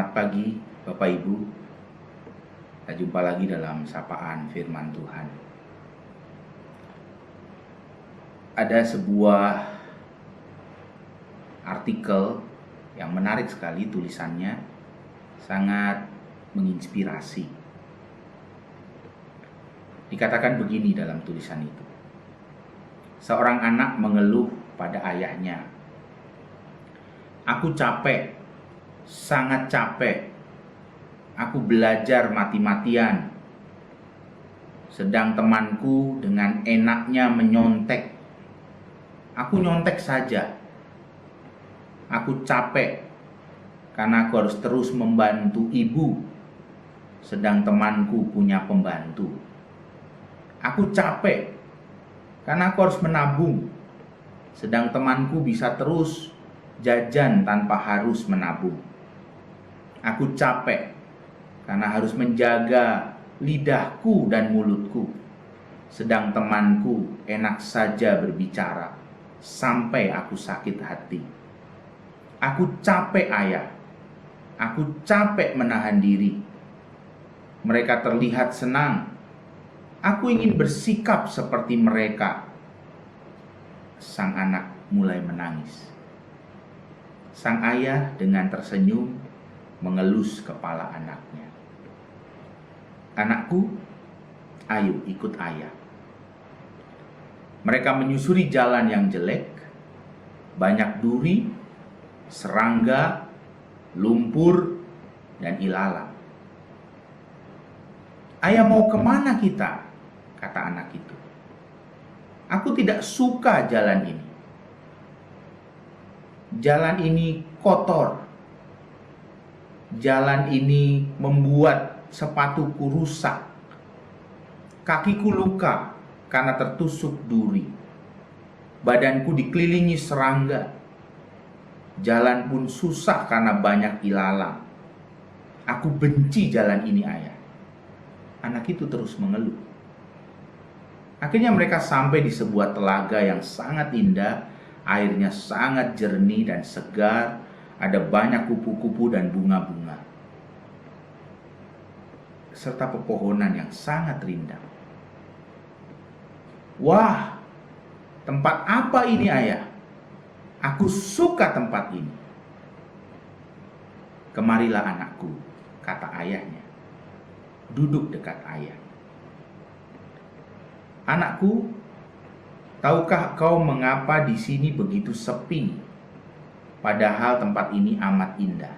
Selamat pagi Bapak Ibu. Kita jumpa lagi dalam sapaan firman Tuhan. Ada sebuah artikel yang menarik sekali, tulisannya sangat menginspirasi. Dikatakan begini dalam tulisan itu. Seorang anak mengeluh pada ayahnya, "Aku capek, sangat capek. Aku belajar mati-matian. Sedang temanku dengan enaknya menyontek. Aku nyontek saja. Aku capek karena aku harus terus membantu ibu, sedang temanku punya pembantu. Aku capek karena aku harus menabung, sedang temanku bisa terus jajan tanpa harus menabung. Aku capek karena harus menjaga lidahku dan mulutku, sedang temanku enak saja berbicara sampai aku sakit hati. Aku capek ayah, aku capek menahan diri. Mereka terlihat senang. Aku ingin bersikap seperti mereka." Sang anak mulai menangis. Sang ayah dengan tersenyum mengelus kepala anaknya. "Anakku, ayo ikut ayah." Mereka menyusuri jalan yang jelek, banyak duri, serangga, lumpur, dan ilalang. "Ayah, mau kemana kita?" kata anak itu. "Aku tidak suka jalan ini. Jalan ini kotor. Jalan ini membuat sepatuku rusak. Kakiku luka karena tertusuk duri. Badanku dikelilingi serangga. Jalan pun susah karena banyak ilalang. Aku benci jalan ini, ayah." Anak itu terus mengeluh. Akhirnya mereka sampai di sebuah telaga yang sangat indah. Airnya sangat jernih dan segar. Ada banyak kupu-kupu dan bunga-bunga, serta pepohonan yang sangat rindang. "Wah, tempat apa ini, ayah? Aku suka tempat ini." "Kemarilah anakku," kata ayahnya. "Duduk dekat ayah." "Anakku, tahukah kau mengapa di sini begitu sepi, padahal tempat ini amat indah?"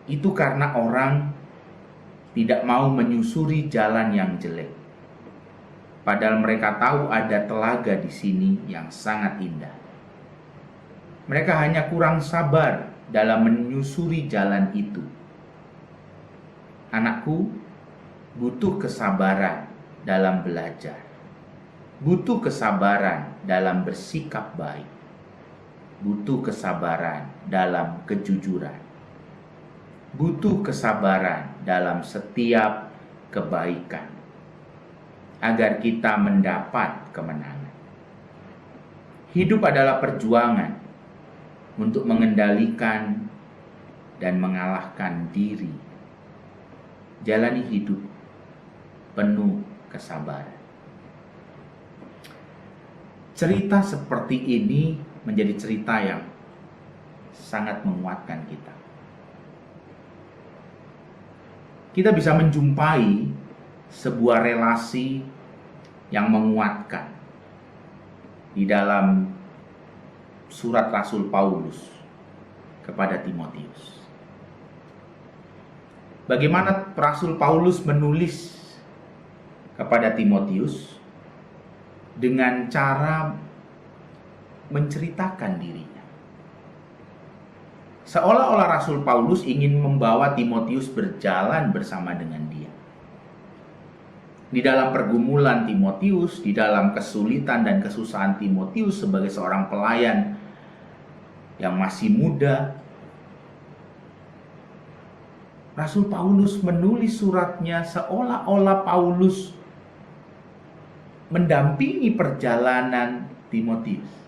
"Itu karena orang tidak mau menyusuri jalan yang jelek. Padahal mereka tahu ada telaga di sini yang sangat indah. Mereka hanya kurang sabar dalam menyusuri jalan itu." "Anakku, butuh kesabaran dalam belajar. Butuh kesabaran dalam bersikap baik. Butuh kesabaran dalam kejujuran. Butuh kesabaran dalam setiap kebaikan, agar kita mendapat kemenangan. Hidup adalah perjuangan untuk mengendalikan dan mengalahkan diri. Jalani hidup penuh kesabaran." Cerita seperti ini menjadi cerita yang sangat menguatkan kita. Kita bisa menjumpai sebuah relasi yang menguatkan di dalam surat Rasul Paulus kepada Timotius. Bagaimana Rasul Paulus menulis kepada Timotius dengan cara menceritakan dirinya. Seolah-olah Rasul Paulus ingin membawa Timotius berjalan bersama dengan dia. Di dalam pergumulan Timotius, di dalam kesulitan dan kesusahan Timotius sebagai seorang pelayan yang masih muda, Rasul Paulus menulis suratnya seolah-olah Paulus mendampingi perjalanan Timotius.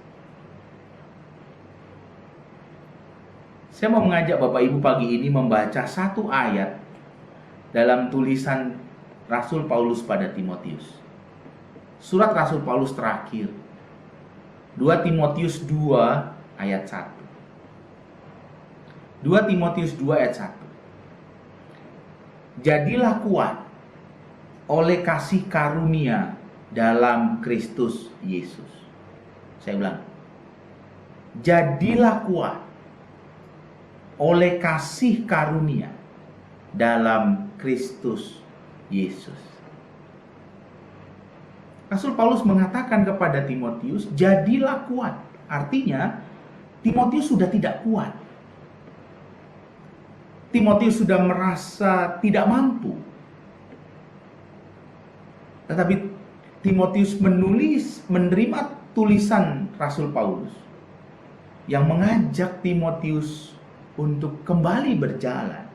Saya mau mengajak Bapak Ibu pagi ini membaca satu ayat dalam tulisan Rasul Paulus pada Timotius. Surat Rasul Paulus terakhir, 2 Timotius 2 ayat 1. 2 Timotius 2 ayat 1. Jadilah kuat oleh kasih karunia dalam Kristus Yesus. Saya ulang. Jadilah kuat oleh kasih karunia dalam Kristus Yesus. Rasul Paulus mengatakan kepada Timotius, jadilah kuat. Artinya, Timotius sudah tidak kuat. Timotius sudah merasa tidak mampu. Tetapi Timotius menerima tulisan Rasul Paulus yang mengajak Timotius untuk kembali berjalan.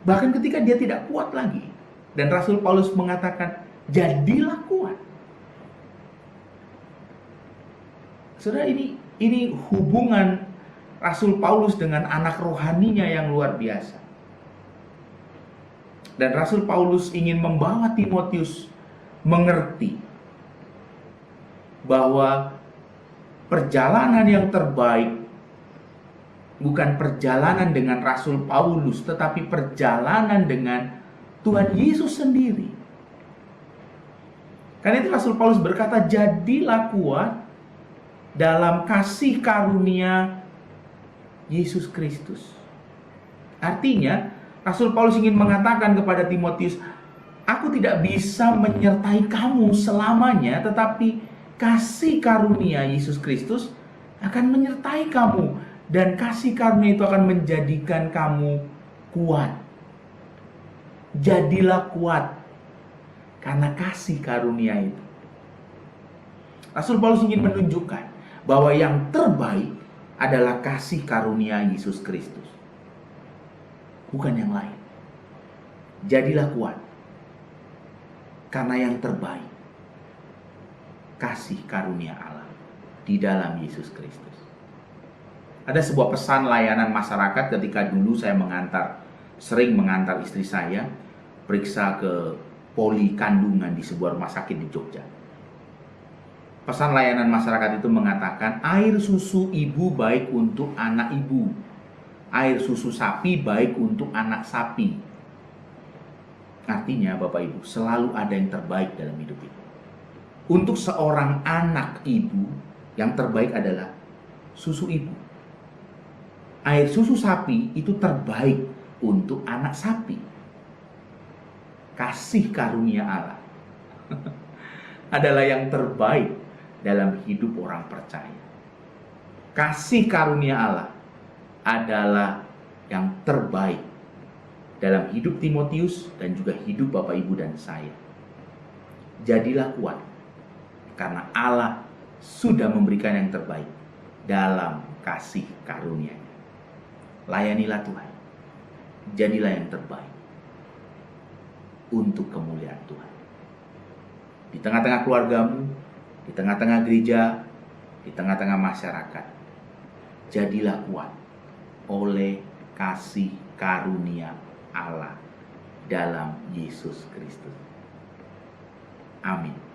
Bahkan ketika dia tidak kuat lagi. Dan Rasul Paulus mengatakan, jadilah kuat. Saudara, ini hubungan Rasul Paulus dengan anak rohaninya yang luar biasa. Dan Rasul Paulus ingin membawa Timotius mengerti bahwa perjalanan yang terbaik bukan perjalanan dengan Rasul Paulus, tetapi perjalanan dengan Tuhan Yesus sendiri. Karena itu Rasul Paulus berkata, jadilah kuat dalam kasih karunia Yesus Kristus. Artinya, Rasul Paulus ingin mengatakan kepada Timotius, aku tidak bisa menyertai kamu selamanya, tetapi kasih karunia Yesus Kristus akan menyertai kamu. Dan kasih karunia itu akan menjadikan kamu kuat. Jadilah kuat karena kasih karunia itu. Rasul Paulus ingin menunjukkan bahwa yang terbaik adalah kasih karunia Yesus Kristus, bukan yang lain. Jadilah kuat karena yang terbaik kasih karunia Allah di dalam Yesus Kristus. Ada sebuah pesan layanan masyarakat ketika dulu saya sering mengantar istri saya periksa ke poli kandungan di sebuah rumah sakit di Jogja. Pesan layanan masyarakat itu mengatakan, air susu ibu baik untuk anak ibu, air susu sapi baik untuk anak sapi. Artinya Bapak Ibu, selalu ada yang terbaik dalam hidup ini. Untuk seorang anak ibu, yang terbaik adalah susu ibu. Air susu sapi itu terbaik untuk anak sapi. Kasih karunia Allah adalah yang terbaik dalam hidup orang percaya. Kasih karunia Allah adalah yang terbaik dalam hidup Timotius dan juga hidup Bapak Ibu dan saya. Jadilah kuat karena Allah sudah memberikan yang terbaik dalam kasih karunia-Nya. Layanilah Tuhan. Jadilah yang terbaik untuk kemuliaan Tuhan. Di tengah-tengah keluargamu, di tengah-tengah gereja, di tengah-tengah masyarakat, jadilah kuat oleh kasih karunia Allah dalam Yesus Kristus. Amin.